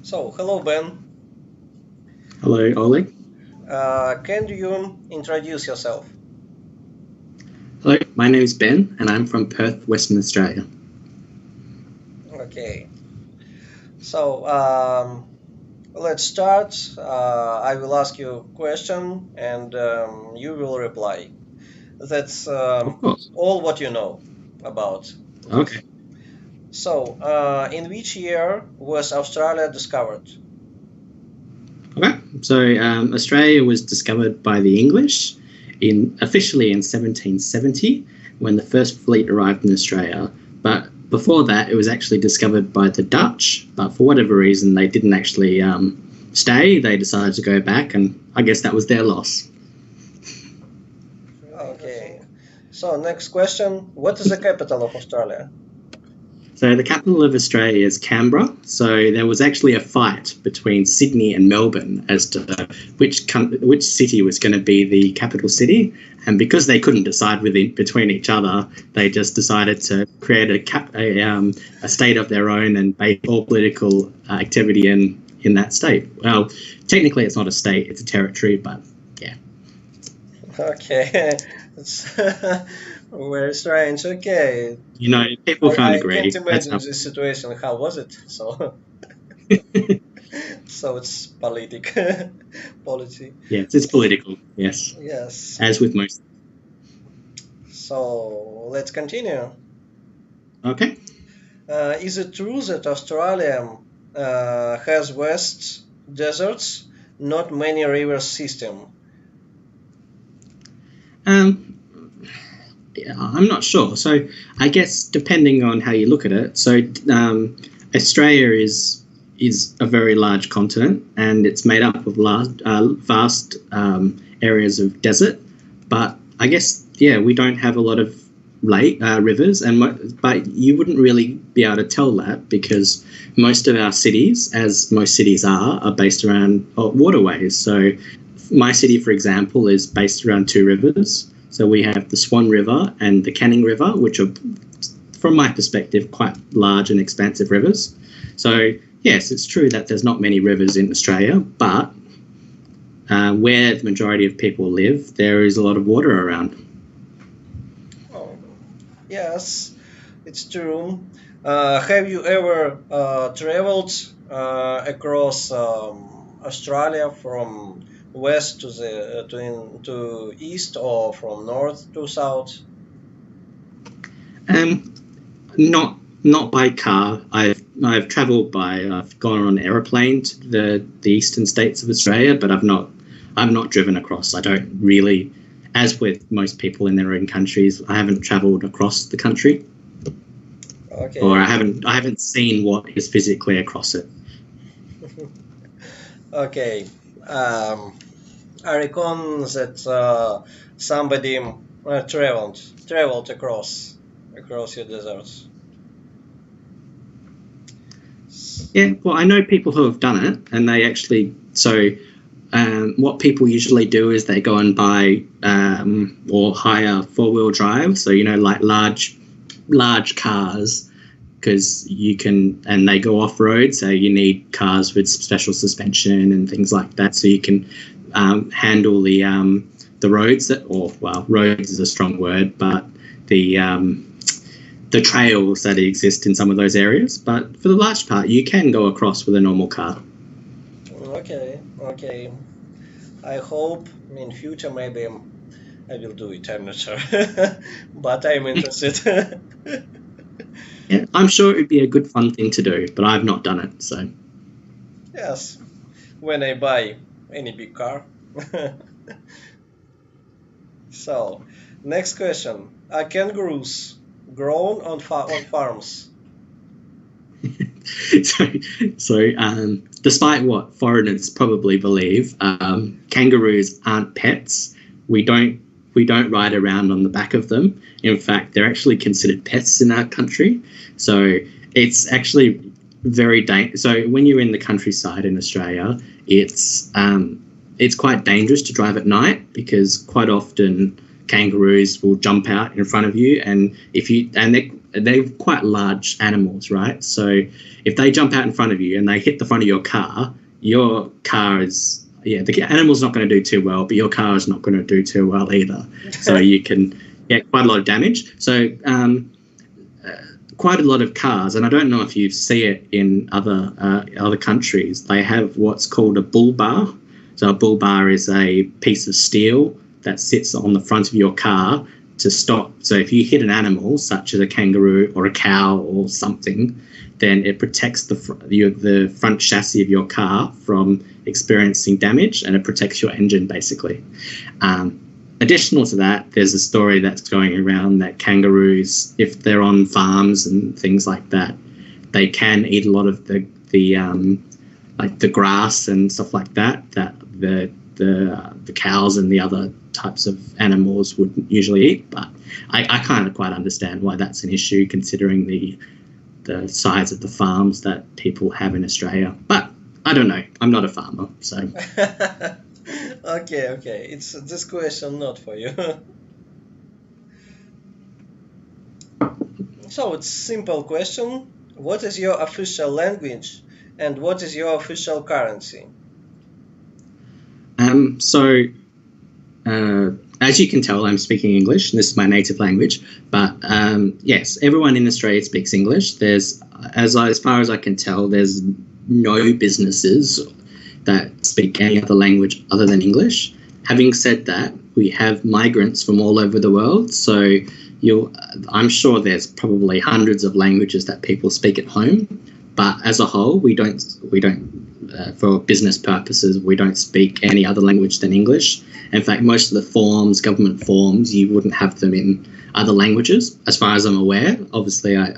So, hello Ben. Hello, Ollie. Can you introduce yourself? Hello, my name is Ben, and I'm from Perth, Western Australia. Okay. So, let's start. I will ask you a question and you will reply. That's Of course. all what you know about this. Okay. So, in which year was Australia discovered? Okay. So Australia was discovered by the English officially in 1770 when the first fleet arrived in Australia. But before that, it was actually discovered by the Dutch. But for whatever reason, they didn't actually stay. They decided to go back, and I guess that was their loss. Okay. So, next question. What is the capital of Australia? So the capital of Australia is Canberra. So there was actually a fight between Sydney and Melbourne as to which city was going to be the capital city, and because they couldn't decide between each other, they just decided to create a state of their own and base all political activity in that state. Well, technically it's not a state; it's a territory, but yeah. Okay. It's very strange. Okay. People can't I can't agree. That's imagine how. this situation. How was it? So, so it's politic, policy. Yes, it's political. Yes, Yes. as with most. So let's continue. Okay. Is it true that Australia has vast deserts, not many river system? Um, yeah, I'm not sure. So I guess depending on how you look at it. So Australia is a very large continent, and it's made up of vast areas of desert. But I guess we don't have a lot of rivers, but you wouldn't really be able to tell that because most of our cities, as most cities are based around waterways. So my city, for example, is based around two rivers. So we have the Swan River and the Canning River, which are, from my perspective, quite large and expansive rivers. So yes, it's true that there's not many rivers in Australia, but where the majority of people live, there is a lot of water around. Oh, yes, it's true. Have you ever traveled across Australia from west to to east or from north to south? Um, not by car. I've travelled I've gone on aeroplane to the eastern states of Australia, but I've not driven across. I don't really, as with most people in their own countries, I haven't travelled across the country, or Okay, I haven't seen what is physically across it. okay. Um, I reckon that somebody traveled across your deserts. Yeah, well, I know people who have done it, and they actually what people usually do is they go and buy or hire four-wheel drive, so like large cars, because and they go off road, so you need cars with special suspension and things like that, so you can handle the roads roads is a strong word, but the trails that exist in some of those areas. But for the large part, you can go across with a normal car. Okay, okay. I hope in future maybe I will do it. I'm not sure, but I'm interested. Yeah, I'm sure it would be a good fun thing to do, but I've not done it. So Yes, when I buy any big car. So, next question: Are kangaroos grown on farms? so, despite what foreigners probably believe, kangaroos aren't pets. We don't ride around on the back of them. In fact, they're actually considered pests in our country. So it's actually very dangerous. So when you're in the countryside in Australia, it's quite dangerous to drive at night because quite often kangaroos will jump out in front of you, and they're quite large animals, right? So if they jump out in front of you and they hit the front of your car is, the animal's not going to do too well, but your car is not going to do too well either. So you can get quite a lot of damage. So quite a lot of cars, and I don't know if you see it in other countries, they have what's called a bull bar. So a bull bar is a piece of steel that sits on the front of your car to stop. So if you hit an animal, such as a kangaroo or a cow or something, then it protects the front chassis of your car from experiencing damage, and it protects your engine, basically. Additional to that, there's a story that's going around that kangaroos, if they're on farms and things like that, they can eat a lot of the grass and stuff like that the cows and the other types of animals would usually eat. But I kind of quite understand why that's an issue, considering the size of the farms that people have in Australia. But I don't know. I'm not a farmer, so. Okay. It's this question not for you. So it's simple question. What is your official language and what is your official currency? As you can tell, I'm speaking English. This is my native language. But yes, everyone in Australia speaks English. There's, as far as I can tell, there's no businesses that speak any other language other than English. Having said that, we have migrants from all over the world, so I'm sure there's probably hundreds of languages that people speak at home, but as a whole, we don't for business purposes, we don't speak any other language than English. In fact, most of the forms, government forms, you wouldn't have them in other languages, as far as I'm aware. Obviously, I'm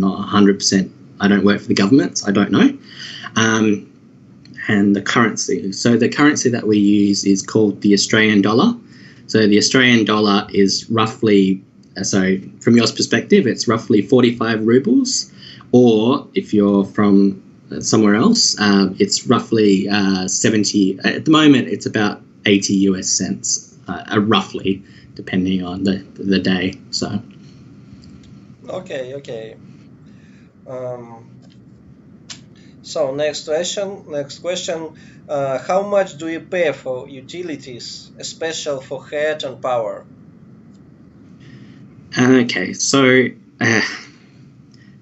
not 100%, I don't work for the government, so I don't know. And the currency. So the currency that we use is called the Australian dollar. So the Australian dollar is roughly, so from your perspective, it's roughly 45 rubles. Or if you're from somewhere else, it's roughly 70. At the moment, it's about 80 US cents, roughly, depending on the day. So. Okay. So next question. How much do you pay for utilities, especially for heat and power? Okay, so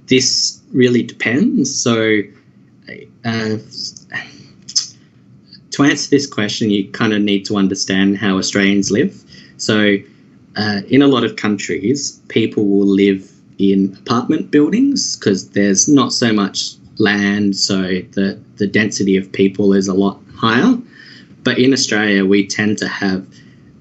this really depends. So to answer this question, you kind of need to understand how Australians live. So in a lot of countries, people will live in apartment buildings because there's not so much land, so the density of people is a lot higher. But in Australia, we tend to have,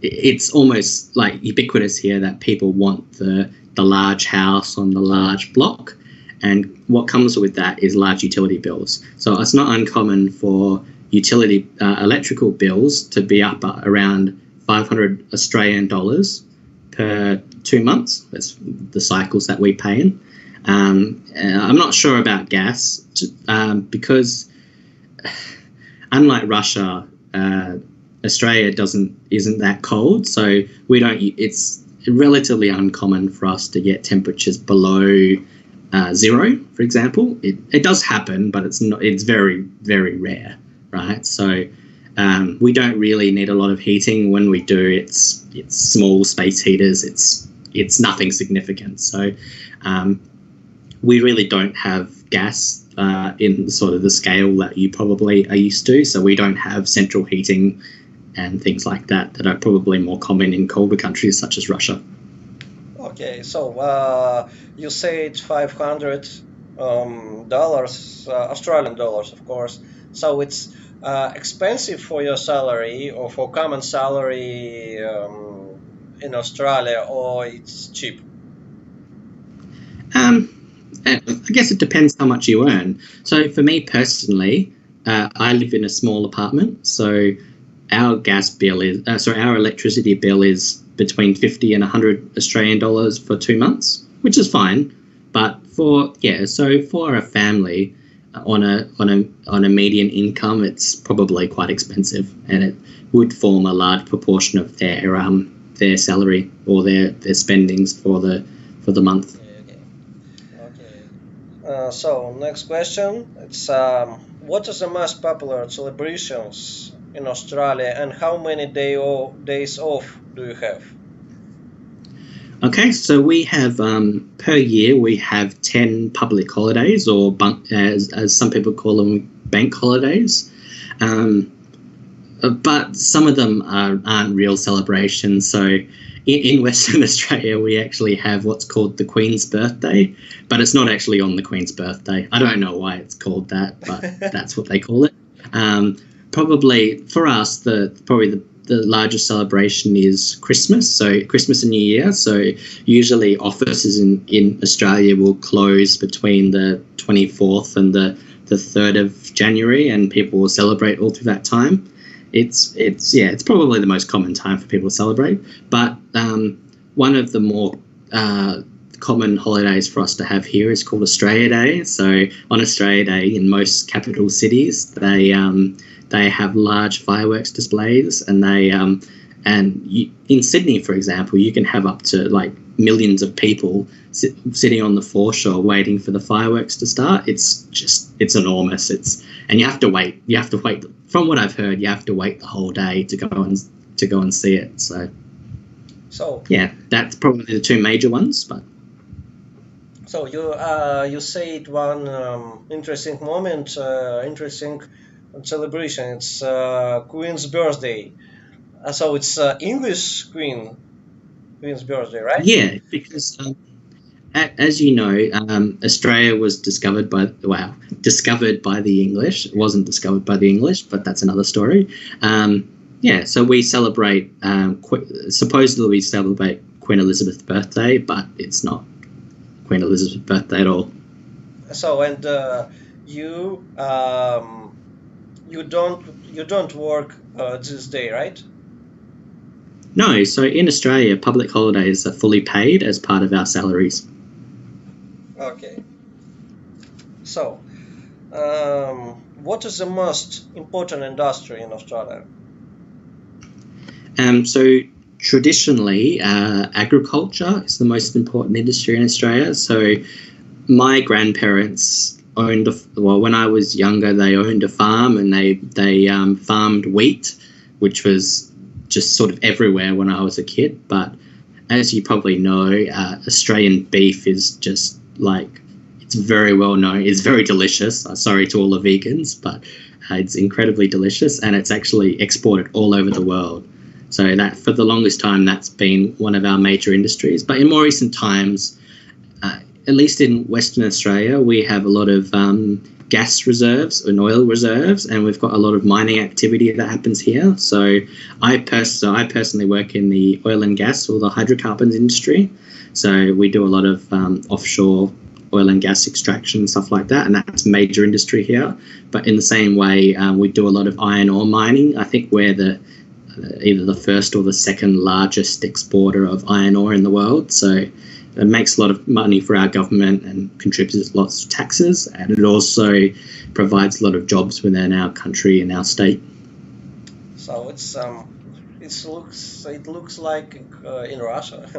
it's almost like ubiquitous here that people want the large house on the large block, and what comes with that is large utility bills. So it's not uncommon for utility electrical bills to be up around 500 Australian dollars per 2 months. That's the cycles that we pay in. I'm not sure about gas because unlike Russia, Australia isn't that cold, so we don't. It's relatively uncommon for us to get temperatures below 0, for example. It does happen, but it's not. It's very, very rare, right? So we don't really need a lot of heating. When we do, it's small space heaters. It's nothing significant. So we really don't have gas in sort of the scale that you probably are used to. So we don't have central heating and things like that are probably more common in colder countries such as Russia. Okay, so you said $500 Australian dollars, of course. So it's expensive for your salary or for common salary in Australia, or it's cheap? I guess it depends how much you earn. So for me personally, I live in a small apartment, so our our electricity bill is between 50 and 100 Australian dollars for 2 months, which is fine. But for a family on a median income, it's probably quite expensive, and it would form a large proportion of their salary or their spendings for the month. So next question. It's what is the most popular celebrations in Australia, and how many days off do you have? Okay, so we have per year we have 10 public holidays, or as some people call them, bank holidays. Um, but some of them aren't real celebrations. So in Western Australia, we actually have what's called the Queen's Birthday, but it's not actually on the Queen's Birthday. I don't know why it's called that, but that's what they call it. Probably for us, the largest celebration is Christmas, so Christmas and New Year. So usually offices in Australia will close between the 24th and the 3rd of January, and people will celebrate all through that time. It's probably the most common time for people to celebrate. But one of the more common holidays for us to have here is called Australia Day. So on Australia Day, in most capital cities, they have large fireworks displays, and in Sydney, for example, you can have up to like millions of people sitting on the foreshore waiting for the fireworks to start. It's enormous. And you have to wait. From what I've heard, you have to wait the whole day to go and see it. So yeah, that's probably the two major ones. But so you said one interesting moment, interesting celebration. It's Queen's birthday. So it's English Queen's birthday, right? yeah, because as you know, Australia was discovered by the English. It wasn't discovered by the English, but that's another story. So we celebrate. Supposedly, we celebrate Queen Elizabeth's birthday, but it's not Queen Elizabeth's birthday at all. So and you don't work this day, right? No, so in Australia, public holidays are fully paid as part of our salaries. Okay. So, what is the most important industry in Australia? So traditionally, agriculture is the most important industry in Australia. So my grandparents when I was younger, they owned a farm, and they farmed wheat, which was just sort of everywhere when I was a kid. But as you probably know, Australian beef is just like, it's very well known. It's very delicious. Sorry to all the vegans, but it's incredibly delicious, and it's actually exported all over the world. So that for the longest time, that's been one of our major industries. But in more recent times, at least in Western Australia, we have a lot of gas reserves and oil reserves, and we've got a lot of mining activity that happens here. So I personally work in the oil and gas, or the hydrocarbons industry. So we do a lot of offshore oil and gas extraction and stuff like that, and that's major industry here. But in the same way, we do a lot of iron ore mining. I think we're either the first or the second largest exporter of iron ore in the world. So it makes a lot of money for our government and contributes lots of taxes, and it also provides a lot of jobs within our country and our state. So it looks like in Russia.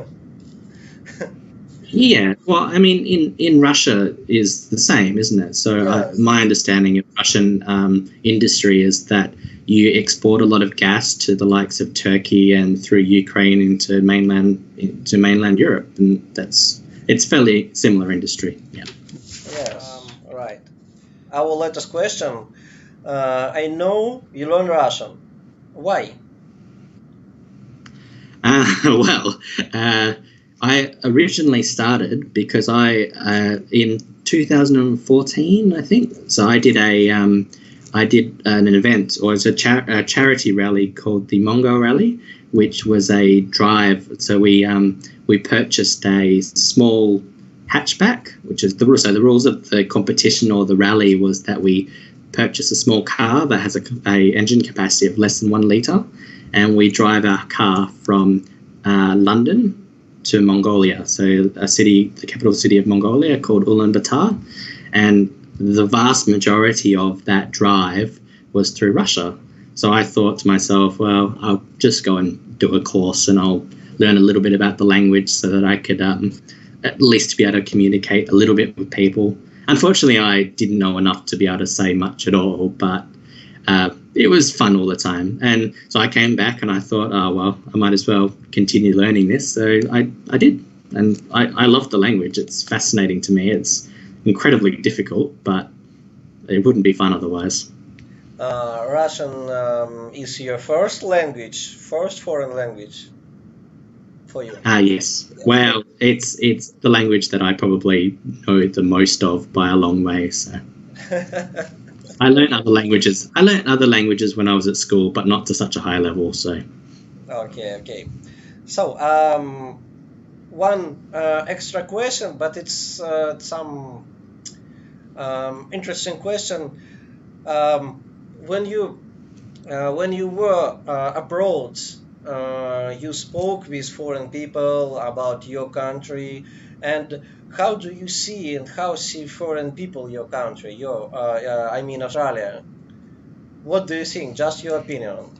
Yeah, well, I mean, in Russia is the same, isn't it? So Yes. my understanding of Russian industry is that you export a lot of gas to the likes of Turkey and through Ukraine into mainland Europe, and it's fairly similar industry. Yeah. Yes. Right. Our latest question. I know you learn Russian. Why? Well, I originally started because in 2014, I think. So I did an event, or it's a charity rally called the Mongo Rally, which was a drive. So we purchased a small hatchback, which is the rules of the competition or the rally was that we purchase a small car that has a engine capacity of less than 1 litre, and we drive our car from London to Mongolia, so the capital city of Mongolia called Ulaanbaatar, and the vast majority of that drive was through Russia. So I thought to myself, well, I'll just go and do a course and I'll learn a little bit about the language so that I could at least be able to communicate a little bit with people. unfortunately, I didn't know enough to be able to say much at all, but it was fun all the time. And so I came back and I thought, oh, well, I might as well continue learning this. So I did. And I love the language. It's fascinating to me. It's incredibly difficult, but it wouldn't be fun otherwise. Russian is your first language, first foreign language for you? Yes. Well, it's the language that I probably know the most of by a long way. So I learned other languages. I learned other languages when I was at school, but not to such a high level. So Okay. So one extra question, but it's some interesting question. When you were abroad, you spoke with foreign people about your country, and how do you see and how see foreign people your country, I mean Australia? What do you think? Just your opinion.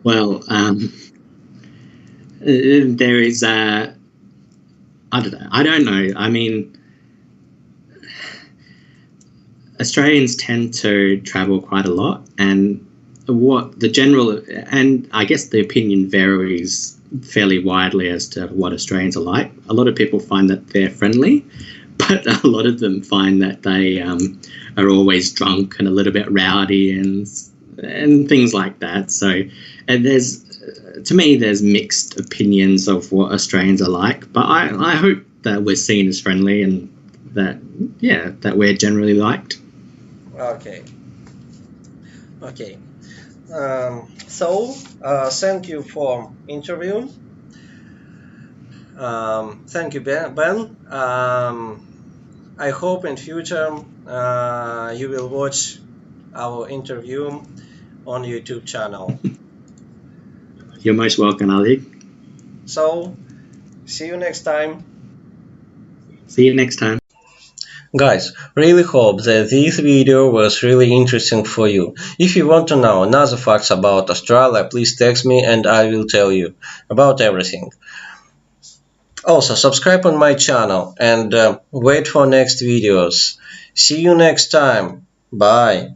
well, there is I don't know. I mean, Australians tend to travel quite a lot, and what the general, and I guess the opinion varies fairly widely as to what Australians are like. A lot of people find that they're friendly, but a lot of them find that they are always drunk and a little bit rowdy and things like that. So, and to me, there's mixed opinions of what Australians are like, but I hope that we're seen as friendly and that we're generally liked. Okay. So thank you for interview. Thank you, Ben. I hope in future you will watch our interview on YouTube channel. You're most welcome, Ali. So, see you next time. See you next time. Guys, really hope that this video was really interesting for you. If you want to know another facts about Australia, please text me and I will tell you about everything. Also, subscribe on my channel and wait for next videos. See you next time. Bye.